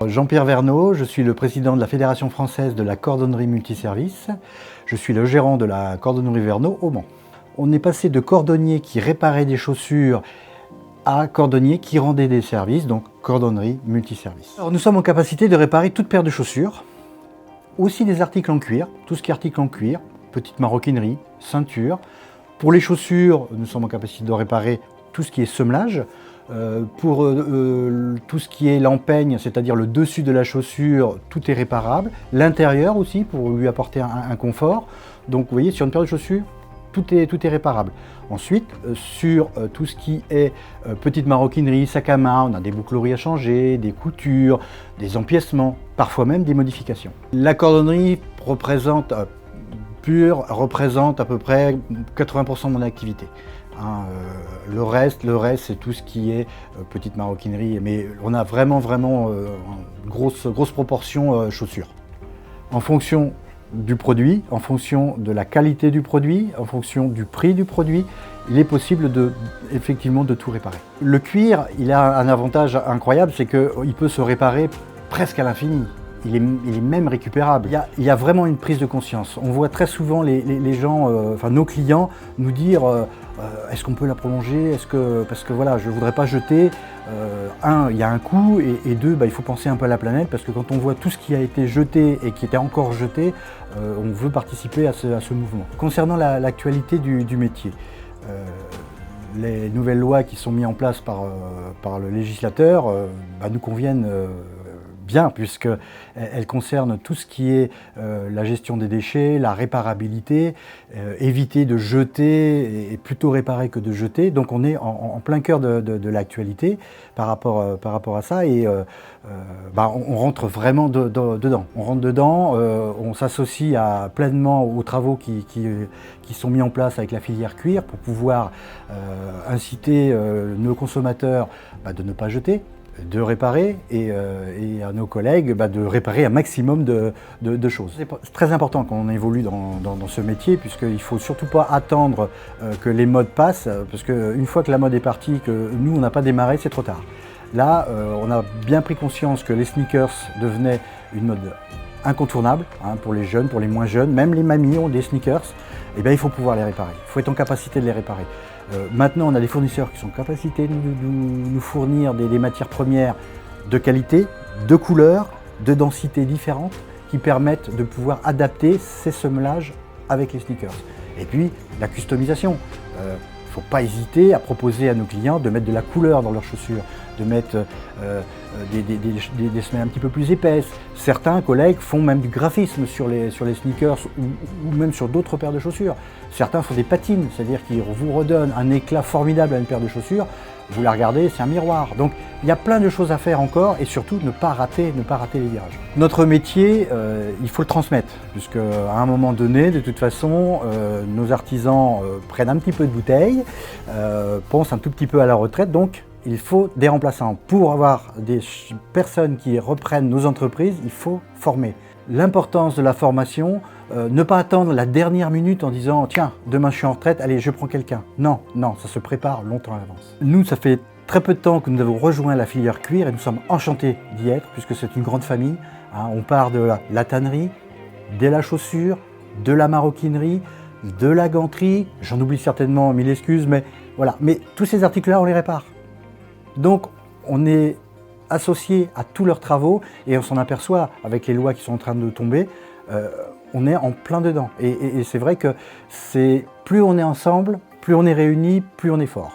Jean-Pierre Verneau, je suis le président de la Fédération française de la cordonnerie multiservice. Je suis le gérant de la cordonnerie Verneau au Mans. On est passé de cordonnier qui réparait des chaussures à cordonnier qui rendait des services, donc cordonnerie multiservice. Alors, nous sommes en capacité de réparer toute paire de chaussures, aussi des articles en cuir, tout ce qui est articles en cuir, petite maroquinerie, ceinture. Pour les chaussures, nous sommes en capacité de réparer tout ce qui est semelage. Pour tout ce qui est l'empeigne, c'est-à-dire le dessus de la chaussure, tout est réparable. L'intérieur aussi, pour lui apporter un confort. Donc vous voyez, sur une paire de chaussures, tout est réparable. Ensuite, sur tout ce qui est petite maroquinerie, sac à main, on a des boucleries à changer, des coutures, des empiècements, parfois même des modifications. La cordonnerie représente à peu près 80% de mon activité. Le reste c'est tout ce qui est petite maroquinerie, mais on a vraiment une grosse proportion chaussures. En fonction du produit, en fonction de la qualité du produit, en fonction du prix du produit, il est possible effectivement de tout réparer. Le cuir, il a un avantage incroyable, c'est qu'il peut se réparer presque à l'infini. Il est même récupérable. Il y a vraiment une prise de conscience. On voit très souvent les gens, nos clients, nous dire est-ce qu'on peut la prolonger, parce que voilà, je ne voudrais pas jeter. Il y a un coût, et deux, il faut penser un peu à la planète, parce que quand on voit tout ce qui a été jeté et qui était encore jeté, on veut participer à ce mouvement. Concernant l'actualité du métier, les nouvelles lois qui sont mises en place par le législateur nous conviennent bien, puisqu'elle concerne tout ce qui est la gestion des déchets, la réparabilité, éviter de jeter et plutôt réparer que de jeter. Donc on est en plein cœur de l'actualité par rapport à ça, et on rentre vraiment dedans. On rentre dedans, on s'associe pleinement aux travaux qui sont mis en place avec la filière cuir pour pouvoir inciter nos consommateurs de ne pas jeter, de réparer, et à nos collègues de réparer un maximum de choses. C'est très important quand on évolue dans ce métier, puisqu'il ne faut surtout pas attendre que les modes passent, parce qu'une fois que la mode est partie, que nous on n'a pas démarré, c'est trop tard. Là, on a bien pris conscience que les sneakers devenaient une mode incontournable pour les jeunes, pour les moins jeunes, même les mamies ont des sneakers. Et il faut pouvoir les réparer, il faut être en capacité de les réparer. Maintenant, on a des fournisseurs qui sont en capacité de nous fournir des matières premières de qualité, de couleurs, de densités différentes, qui permettent de pouvoir adapter ces semelages avec les sneakers. Et puis, la customisation. Il ne faut pas hésiter à proposer à nos clients de mettre de la couleur dans leurs chaussures, de mettre des semelles un petit peu plus épaisses. Certains collègues font même du graphisme sur les sneakers ou même sur d'autres paires de chaussures. Certains font des patines, c'est-à-dire qu'ils vous redonnent un éclat formidable à une paire de chaussures. Vous la regardez, c'est un miroir. Donc il y a plein de choses à faire encore, et surtout ne pas rater les virages. Notre métier, il faut le transmettre, puisque à un moment donné, de toute façon, nos artisans prennent un petit peu de bouteille, pensent un tout petit peu à la retraite, donc il faut des remplaçants. Pour avoir des personnes qui reprennent nos entreprises, il faut former. L'importance de la formation, ne pas attendre la dernière minute en disant « Tiens, demain je suis en retraite, allez, je prends quelqu'un ». Non, ça se prépare longtemps à l'avance. Nous, ça fait très peu de temps que nous avons rejoint la filière cuir, et nous sommes enchantés d'y être, puisque c'est une grande famille. On part de la tannerie, de la chaussure, de la maroquinerie, de la ganterie, j'en oublie certainement, mille excuses, mais voilà. Mais tous ces articles-là, on les répare. Donc, on est associé à tous leurs travaux, et on s'en aperçoit avec les lois qui sont en train de tomber, on est en plein dedans. Et c'est vrai que plus on est ensemble, plus on est réunis, plus on est fort.